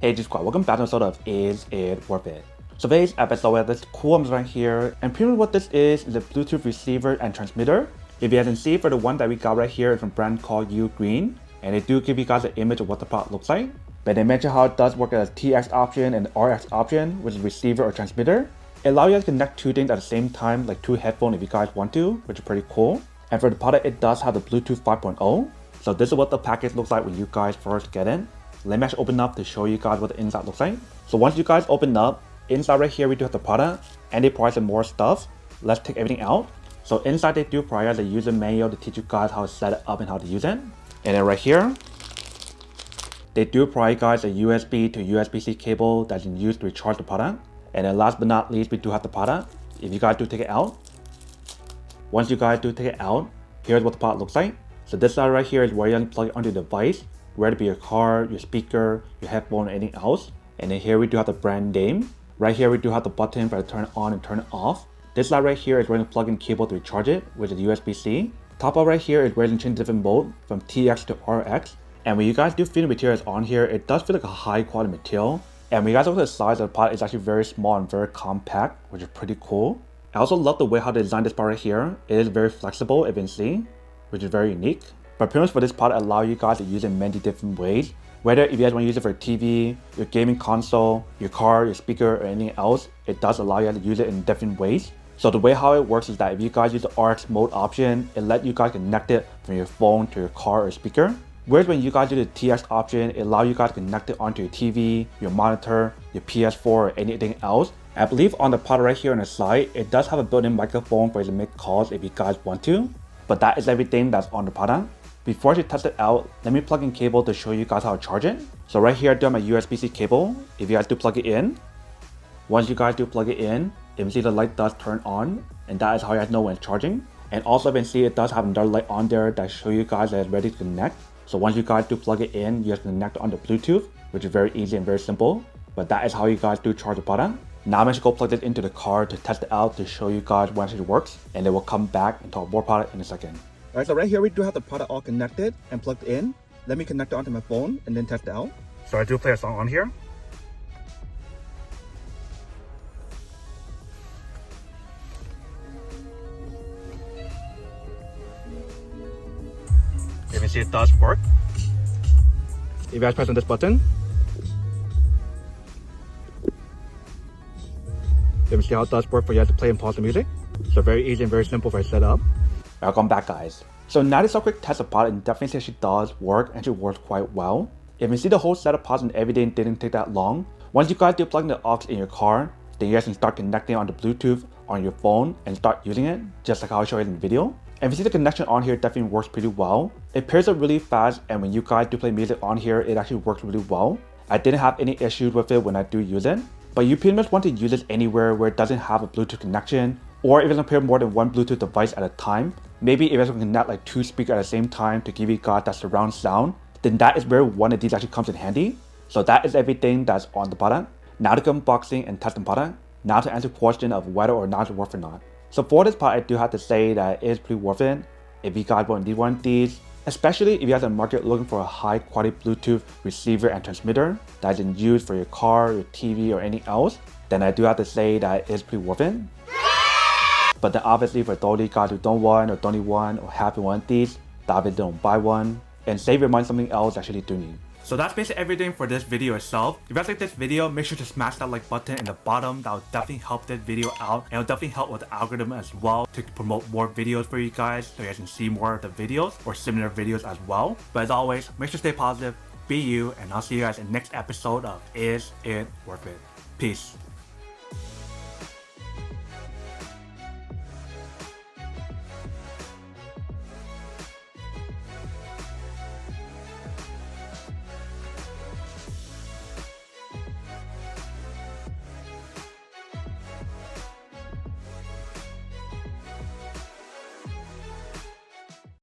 Hey G Squad, welcome back to an episode of Is It Worth It? So today's episode, we have this cool right here, and pretty much what this is a Bluetooth receiver and transmitter. If you haven't seen, for the one that we got right here is from a brand called UGREEN, and they do give you guys an image of what the product looks like. But they mention how it does work as a TX option and RX option, which is receiver or transmitter. It allows you to connect two things at the same time, like two headphones if you guys want to, which is pretty cool. And for the product, it does have the Bluetooth 5.0. So this is what the package looks like when you guys first get in. Let me actually open up to show you guys what the inside looks like. So once you guys open up, inside right here we do have the product, and they provide some more stuff. Let's take everything out. So inside they do provide a user manual to teach you guys how to set it up and how to use it. And then right here, they do provide guys a USB to USB-C cable that you can use to recharge the product. And then last but not least, we do have the product. If you guys do take it out, once you guys do take it out, here's what the product looks like. So this side right here is where you can plug it onto the device, whether it be your car, your speaker, your headphone, or anything else. And then here we do have the brand name. Right here we do have the button for to turn it on and turn it off. This side right here is where you plug in cable to recharge it, which is USB-C. Top up right here is where you can change different mode from TX to RX. And when you guys do feel the materials on here, it does feel like a high quality material. And when you guys look at the size of the product, it's actually very small and very compact, which is pretty cool. I also love the way how they designed this part right here. It is very flexible, as you can see, which is very unique. But pretty much for this product, allow you guys to use it in many different ways. Whether if you guys want to use it for TV, your gaming console, your car, your speaker, or anything else, it does allow you to use it in different ways. So the way how it works is that if you guys use the RX mode option, it lets you guys connect it from your phone to your car or speaker. Whereas when you guys do the TX option, it allows you guys to connect it onto your TV, your monitor, your PS4, or anything else. I believe on the product right here on the side, it does have a built-in microphone for you to make calls if you guys want to. But that is everything that's on the product. Before I test it out, let me plug in cable to show you guys how to charge it. So right here I do have my USB-C cable. If you guys do plug it in, once you guys do plug it in, you can see the light does turn on, and that is how you guys know when it's charging. And also you can see it does have another light on there that show you guys that it's ready to connect. So once you guys do plug it in, you guys connect it on the Bluetooth, which is very easy and very simple. But that is how you guys do charge the product. Now I'm going to go plug it into the car to test it out to show you guys when it actually works, and then we'll come back and talk more about it in a second. Alright, so right here we do have the product all connected and plugged in. Let me connect it onto my phone and then test it out. So I do play a song on here. You can see it does work. If you guys press on this button, you can see how it does work for you guys to play and pause the music. So very easy and very simple for setup. Welcome back, guys. So now this is a quick test of product, and definitely actually does work and actually works quite well. If you see the whole setup process and everything didn't take that long. Once you guys do plug in the aux in your car, then you guys can start connecting on the Bluetooth on your phone and start using it, just like how I showed you in the video. And if you see the connection on here definitely works pretty well. It pairs up really fast, and when you guys do play music on here, it actually works really well. I didn't have any issues with it when I do use it. But you pretty much want to use it anywhere where it doesn't have a Bluetooth connection, or if it's gonna pair more than one Bluetooth device at a time. Maybe if it's gonna connect like two speakers at the same time to give you guys that surround sound, then that is where one of these actually comes in handy. So that is everything that's on the product. Now to go unboxing and test the product. Now to answer the question of whether or not it's worth it or not. So for this part, I do have to say that it is pretty worth it. If you guys want one of these, especially if you guys are in the market looking for a high quality Bluetooth receiver and transmitter that you can use for your car, your TV, or anything else, then I do have to say that it is pretty worth it. But then obviously for those of you guys who don't want or don't need one or have one of these, obviously don't buy one and save your money on something else actually do need. So that's basically everything for this video itself. If you guys like this video, make sure to smash that like button in the bottom. That will definitely help this video out, and it'll definitely help with the algorithm as well to promote more videos for you guys, so you guys can see more of the videos or similar videos as well. But as always, make sure to stay positive, be you, and I'll see you guys in the next episode of Is It Worth It? Peace.